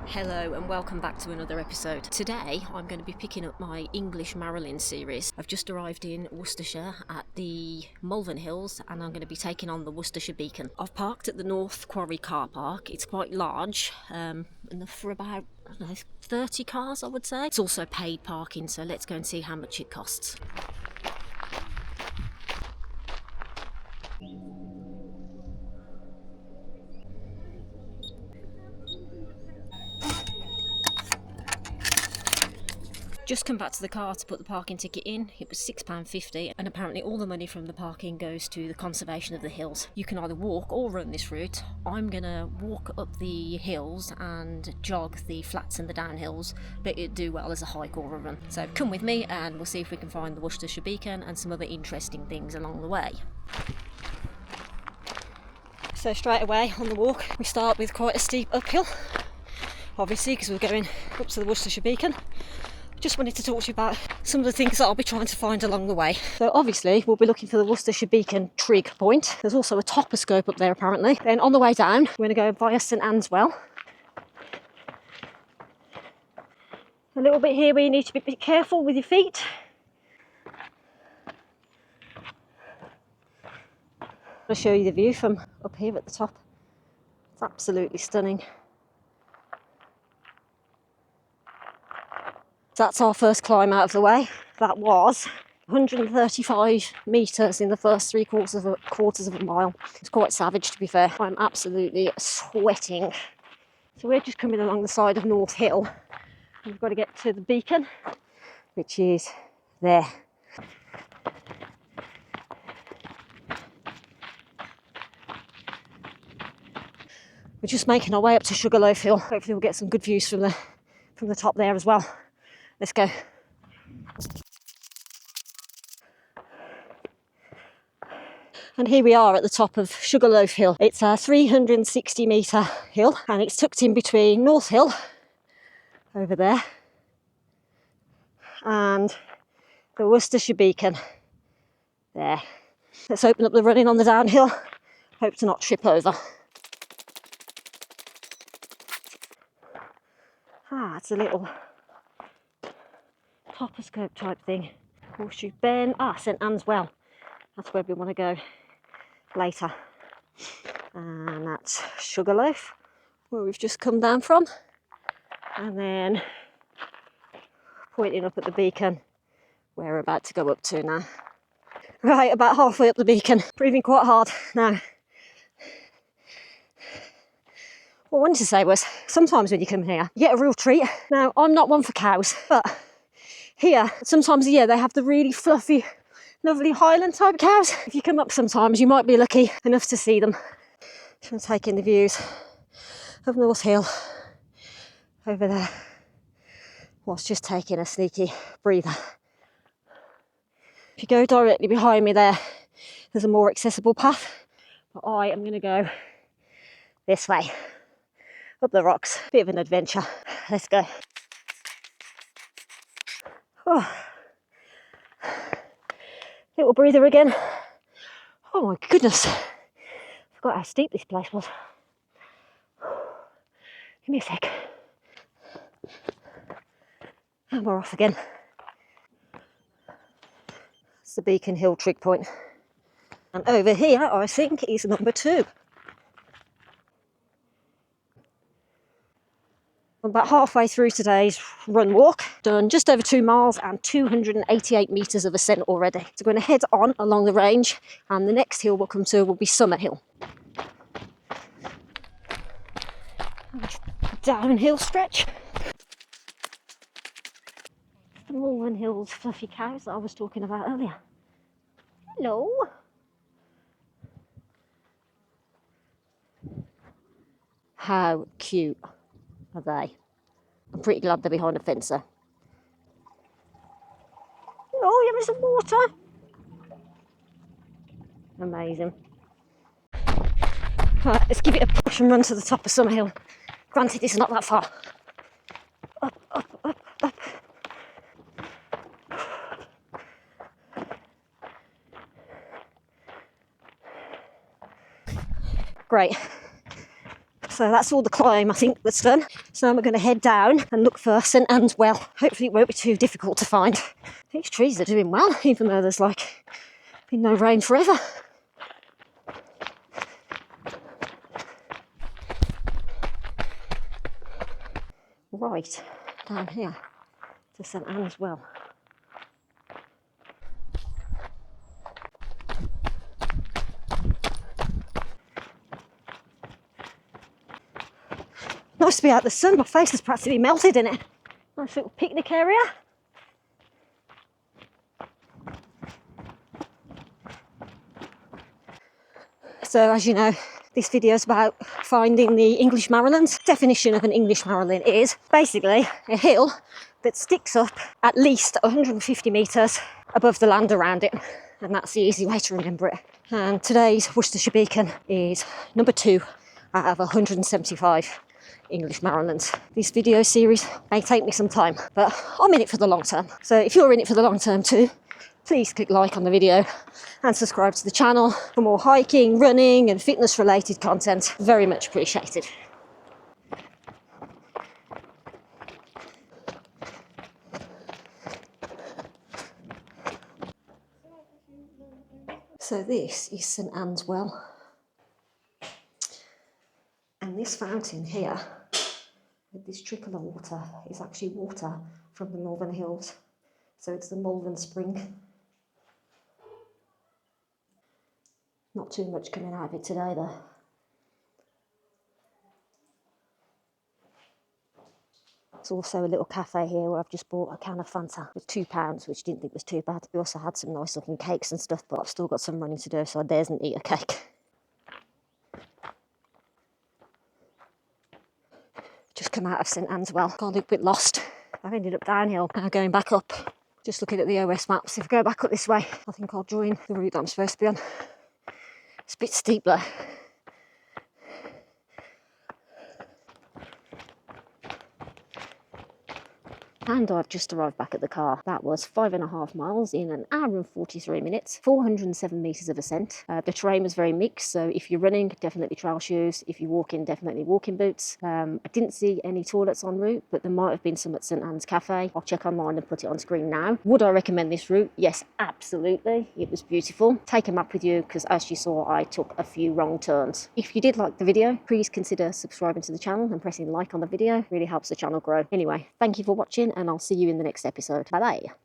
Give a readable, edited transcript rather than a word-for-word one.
Hello and welcome back to another episode. Today I'm going to be picking up my English Marilyns series. I've just arrived in Worcestershire at the Malvern Hills and I'm going to be taking on the Worcestershire Beacon. I've parked at the North Quarry car park. It's quite large, enough for about 30 cars I would say. It's also paid parking, so let's go and see how much it costs. Just come back to the car to put the parking ticket in. It was £6.50 and apparently all the money from the parking goes to the conservation of the hills. You can either walk or run this route. I'm gonna walk up the hills and jog the flats and the downhills, but it'd do well as a hike or a run. So come with me and we'll see if we can find the Worcestershire Beacon and some other interesting things along the way. So straight away on the walk we start with quite a steep uphill, obviously because we're going up to the Worcestershire Beacon. Just wanted to talk to you about some of the things that I'll be trying to find along the way. So obviously we'll be looking for the Worcestershire Beacon trig point. There's also a toposcope up there apparently. Then on the way down we're going to go via St Anne's Well. A little bit here where you need to be a bit careful with your feet. I'll show you the view from up here at the top. It's absolutely stunning. That's our first climb out of the way. That was 135 metres in the first quarters of a mile. It's quite savage, to be fair. I'm absolutely sweating. So we're just coming along the side of North Hill. We've got to get to the beacon, which is there. We're just making our way up to Sugarloaf Hill. Hopefully we'll get some good views from the top there as well. Let's go. And here we are at the top of Sugarloaf Hill. It's a 360 metre hill and it's tucked in between North Hill over there and the Worcestershire Beacon there. Let's open up the running on the downhill. Hope to not trip over. It's a little toposcope type thing. Horseshoe Bend. St Anne's Well. That's where we want to go later. And that's Sugarloaf, where we've just come down from. And then pointing up at the beacon, where we're about to go up to now. Right, about halfway up the beacon. Breathing quite hard now. What I wanted to say was, sometimes when you come here, you get a real treat. Now, I'm not one for cows, but here, sometimes a year, they have the really fluffy, lovely Highland type cows. If you come up sometimes, you might be lucky enough to see them. I'm taking the views of North Hill over there, whilst just taking a sneaky breather. If you go directly behind me there, there's a more accessible path, but I am going to go this way, up the rocks. Bit of an adventure. Let's go. Oh. Little breather again. Oh my goodness. I forgot how steep this place was. Give me a sec. And we're off again. It's the Beacon Hill trig point. And over here, I think, is number 2. I'm about halfway through today's run walk. Done just over 2 miles and 288 metres of ascent already. So we're going to head on along the range, and the next hill we'll come to will be Summer Hill. Downhill stretch. The Malvern Hills fluffy cows that I was talking about earlier. Hello. How cute are they? I'm pretty glad they're behind a fence though. Oh, you have some water. Amazing. Right, let's give it a push and run to the top of Summer Hill. Granted, it's not that far. Up, up, up, up. Great. So that's all the climb, I think, that's done. So now we're going to head down and look for St Anne's Well. Hopefully it won't be too difficult to find. These trees are doing well, even though there's like been no rain forever. Right, down here to St Anne's Well. Nice to be out in the sun, my face is practically melted in it. Nice little picnic area. So as you know, this video is about finding the English Marilyns. Definition of an English Marilyn is basically a hill that sticks up at least 150 metres above the land around it. And that's the easy way to remember it. And today's Worcestershire beacon is number 2 out of 175 English Marilyns. This video series may take me some time, but I'm in it for the long term. So if you're in it for the long term too, please click like on the video and subscribe to the channel for more hiking, running and fitness related content. Very much appreciated. So this is St Anne's Well. And this fountain here, with this trickle of water, is actually water from the Malvern hills. So it's the Malvern spring. Not too much coming out of it today though. There's also a little cafe here where I've just bought a can of Fanta with £2, which I didn't think was too bad. We also had some nice looking cakes and stuff, but I've still got some running to do, so I daresn't eat a cake. Just come out of St Anne's Well. Got a little bit lost. I've ended up downhill, now going back up. Just looking at the OS maps. If I go back up this way, I think I'll join the route that I'm supposed to be on. It's a bit steep though. And I've just arrived back at the car. That was 5.5 miles in an hour and 43 minutes, 407 metres of ascent. The terrain was very mixed, so if you're running, definitely trail shoes. If you're walking, definitely walking boots. I didn't see any toilets en route, but there might have been some at St Anne's Cafe. I'll check online and put it on screen now. Would I recommend this route? Yes, absolutely. It was beautiful. Take a map with you, because as you saw, I took a few wrong turns. If you did like the video, please consider subscribing to the channel and pressing like on the video. It really helps the channel grow. Anyway, thank you for watching, and I'll see you in the next episode. Bye bye.